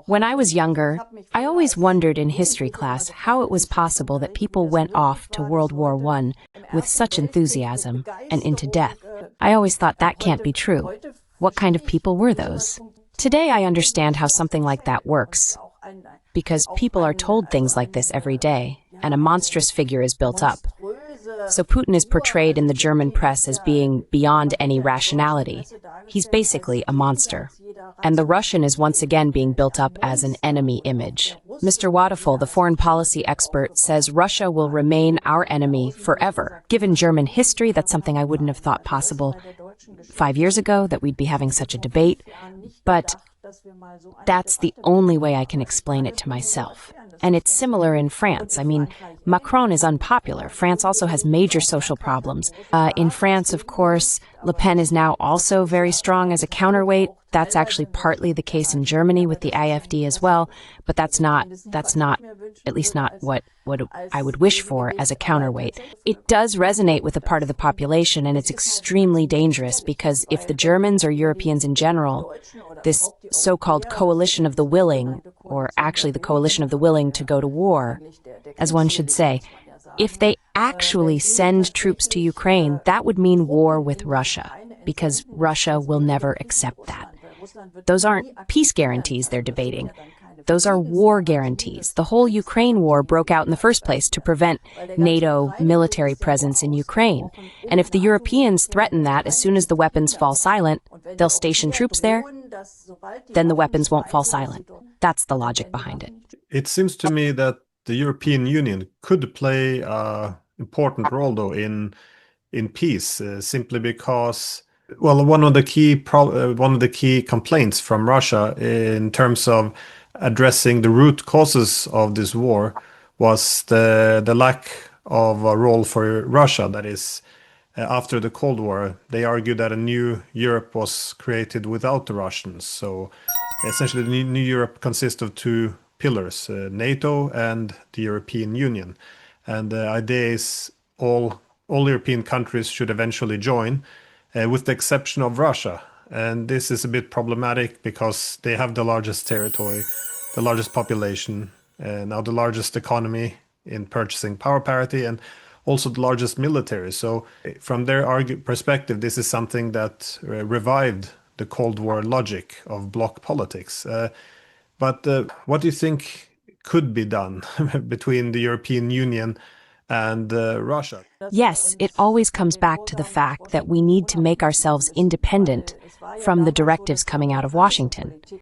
When I was younger, I always wondered in history class how it was possible that people went off to World War I with such enthusiasm and into death. I always thought that can't be true. What kind of people were those? Today I understand how something like that works, because people are told things like this every day, and a monstrous figure is built up. So Putin is portrayed in the German press as being beyond any rationality. He's basically a monster. And the Russian is once again being built up as an enemy image. Mr. Waddeful, the foreign policy expert, says Russia will remain our enemy forever. Given German history, that's something I wouldn't have thought possible 5 years ago, that we'd be having such a debate. But that's the only way I can explain it to myself. And it's similar in France. I mean, Macron is unpopular. France also has major social problems. In France, of course, Le Pen is now also very strong as a counterweight. That's actually partly the case in Germany with the AfD as well, but that's not, at least not what I would wish for as a counterweight. It does resonate with a part of the population, and it's extremely dangerous because if the Germans or Europeans in general, this so-called coalition of the willing, or actually the coalition of the willing to go to war, as one should say, if they actually send troops to Ukraine, that would mean war with Russia, because Russia will never accept that. Those aren't peace guarantees they're debating. Those are war guarantees. The whole Ukraine war broke out in the first place to prevent NATO military presence in Ukraine. And if the Europeans threaten that as soon as the weapons fall silent, they'll station troops there, then the weapons won't fall silent. That's the logic behind it. It seems to me that the European Union could play an important role, though, in peace, simply because, well, one of the key complaints from Russia in terms of addressing the root causes of this war was the lack of a role for Russia. That is, after the Cold War, they argued that a new Europe was created without the Russians. So essentially, the new Europe consists of two pillars, NATO and the European Union. And the idea is all European countries should eventually join, with the exception of Russia. And this is a bit problematic because they have the largest territory, the largest population, now the largest economy in purchasing power parity, and also the largest military. So from their perspective, this is something that revived the Cold War logic of bloc politics. But what do you think could be done between the European Union and Russia? Yes, it always comes back to the fact that we need to make ourselves independent from the directives coming out of Washington.